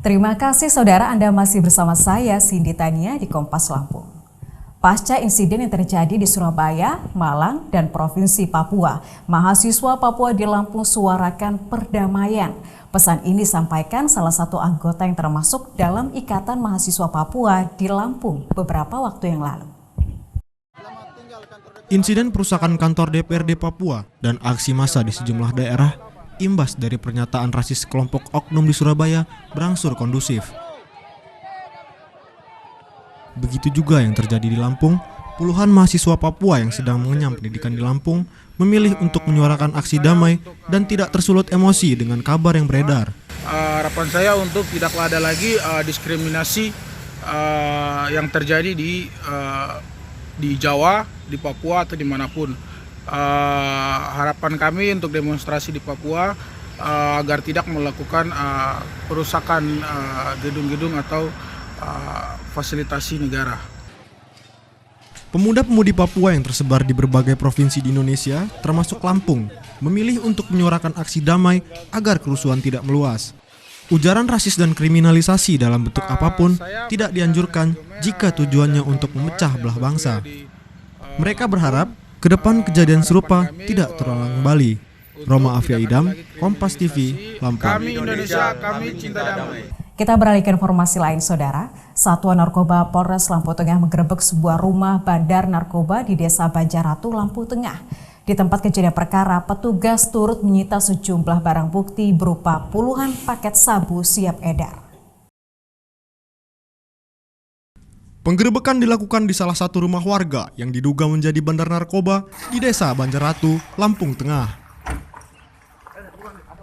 Terima kasih saudara, Anda masih bersama saya Cindy Tania di Kompas Lampung. Pasca insiden yang terjadi di Surabaya, Malang, dan Provinsi Papua, mahasiswa Papua di Lampung suarakan perdamaian. Pesan ini disampaikan salah satu anggota yang termasuk dalam Ikatan Mahasiswa Papua di Lampung beberapa waktu yang lalu. Insiden perusakan kantor DPRD Papua dan aksi massa di sejumlah daerah imbas dari pernyataan rasis kelompok oknum di Surabaya berangsur kondusif. Begitu juga yang terjadi di Lampung, puluhan mahasiswa Papua yang sedang mengenyam pendidikan di Lampung memilih untuk menyuarakan aksi damai dan tidak tersulut emosi dengan kabar yang beredar. Harapan saya untuk tidak ada lagi diskriminasi yang terjadi di Jawa, di Papua atau dimanapun. Harapan kami untuk demonstrasi di Papua agar tidak melakukan perusakan gedung-gedung atau fasilitasi negara. Pemuda-pemudi Papua yang tersebar di berbagai provinsi di Indonesia, termasuk Lampung, memilih untuk menyuarakan aksi damai agar kerusuhan tidak meluas. Ujaran rasis dan kriminalisasi dalam bentuk apapun tidak dianjurkan jika tujuannya untuk memecah belah bangsa. Mereka berharap ke depan kejadian serupa tidak terulang kembali. Roma Afia Idam, Kompas TV, Lampung. Kami Indonesia, kami cinta damai. Kita beralih ke informasi lain, saudara. Satuan Narkoba Polres Lampung Tengah menggerebek sebuah rumah bandar narkoba di Desa Banjaratu, Lampung Tengah. Di tempat kejadian perkara, petugas turut menyita sejumlah barang bukti berupa puluhan paket sabu siap edar. Penggerebekan dilakukan di salah satu rumah warga yang diduga menjadi bandar narkoba di Desa Banjaratu, Lampung Tengah.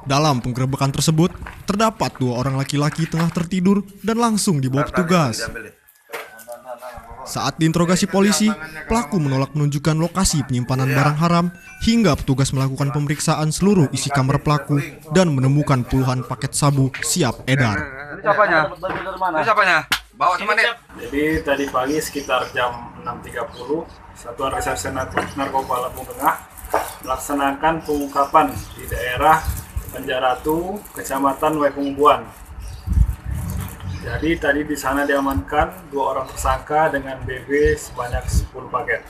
Dalam penggerebekan tersebut, terdapat 2 orang laki-laki tengah tertidur dan langsung dibawa petugas. Saat diinterogasi polisi, pelaku menolak menunjukkan lokasi penyimpanan barang haram hingga petugas melakukan pemeriksaan seluruh isi kamar pelaku dan menemukan puluhan paket sabu siap edar. Ini siapanya? Bawa sama nih. Jadi tadi pagi sekitar jam 6.30, Satuan Reserse Narkoba Lampung Tengah melaksanakan pengungkapan di daerah Banjaratu, Kecamatan Waipungbuan. Jadi tadi di sana diamankan 2 orang tersangka dengan BB sebanyak 10 paket.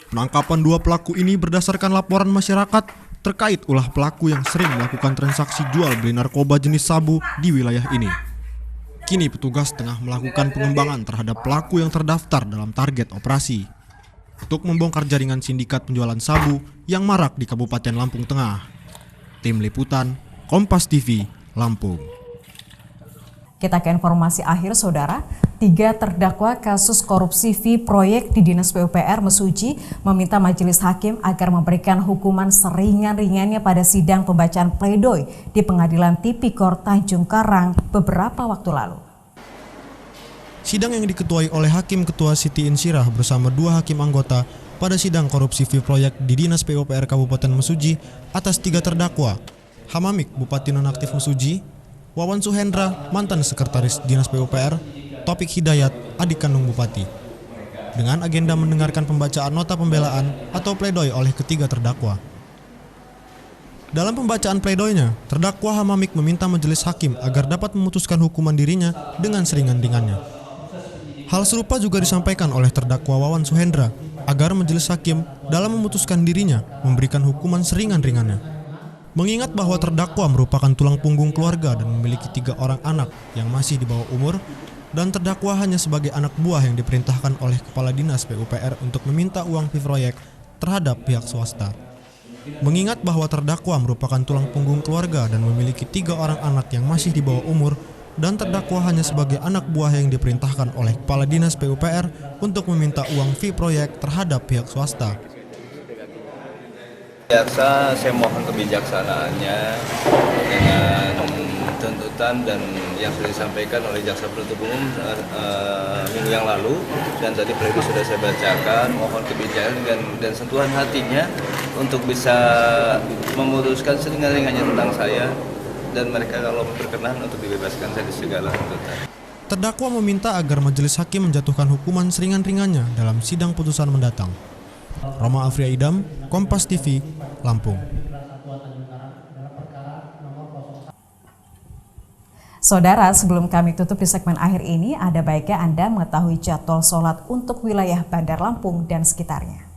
Penangkapan 2 pelaku ini berdasarkan laporan masyarakat terkait ulah pelaku yang sering melakukan transaksi jual beli narkoba jenis sabu di wilayah ini. Kini petugas tengah melakukan pengembangan terhadap pelaku yang terdaftar dalam target operasi untuk membongkar jaringan sindikat penjualan sabu yang marak di Kabupaten Lampung Tengah. Tim Liputan, Kompas TV, Lampung. Kita ke informasi akhir, saudara. 3 terdakwa kasus korupsi fee proyek di Dinas PUPR Mesuji meminta majelis hakim agar memberikan hukuman seringan-ringannya pada sidang pembacaan pledoi di Pengadilan Tipikor Tanjung Karang beberapa waktu lalu. Sidang yang diketuai oleh Hakim Ketua Siti Insyirah bersama 2 hakim anggota pada sidang korupsi fee proyek di Dinas PUPR Kabupaten Mesuji atas 3 terdakwa, Hamamik Bupati Nonaktif Mesuji, Wawan Suhendra, mantan Sekretaris Dinas PUPR, Topik Hidayat, adik kandung Bupati. Dengan agenda mendengarkan pembacaan nota pembelaan atau pledoi oleh ketiga terdakwa. Dalam pembacaan pledoinya, terdakwa Hamamik meminta majelis hakim agar dapat memutuskan hukuman dirinya dengan seringan-ringannya. Hal serupa juga disampaikan oleh terdakwa Wawan Suhendra agar majelis hakim dalam memutuskan dirinya memberikan hukuman seringan-ringannya. Mengingat bahwa terdakwa merupakan tulang punggung keluarga dan memiliki 3 orang anak yang masih di bawah umur, dan terdakwa hanya sebagai anak buah yang diperintahkan oleh Kepala Dinas PUPR untuk meminta uang fee proyek terhadap pihak swasta. Mengingat bahwa terdakwa merupakan tulang punggung keluarga dan memiliki 3 orang anak yang masih di bawah umur, dan terdakwa hanya sebagai anak buah yang diperintahkan oleh Kepala Dinas PUPR untuk meminta uang fee proyek terhadap pihak swasta. Jaksa, saya mohon kebijaksanaannya dengan tuntutan dan yang sudah disampaikan oleh Jaksa Penuntut Umum minggu yang lalu, dan tadi pledoi sudah saya bacakan. Mohon kebijakan dan sentuhan hatinya untuk bisa memutuskan seringan-ringannya tentang saya, dan mereka kalau berkenan untuk dibebaskan dari segala tuntutan. Terdakwa meminta agar majelis hakim menjatuhkan hukuman seringan-ringannya dalam sidang putusan mendatang. Roma Afia Idam, Kompas TV, Lampung. Saudara, sebelum kami tutup di segmen akhir ini, ada baiknya Anda mengetahui jadwal sholat untuk wilayah Bandar Lampung dan sekitarnya.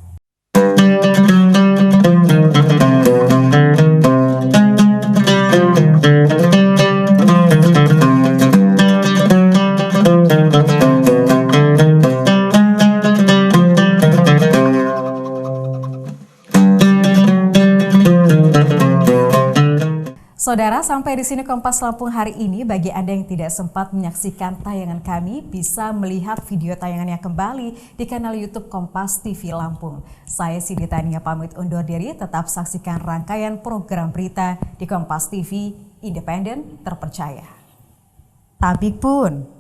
Saudara, sampai di sini Kompas Lampung hari ini. Bagi Anda yang tidak sempat menyaksikan tayangan kami, bisa melihat video tayangannya kembali di kanal YouTube Kompas TV Lampung. Saya Cindy Tania pamit undur diri, tetap saksikan rangkaian program berita di Kompas TV, independen, terpercaya. Tabik pun.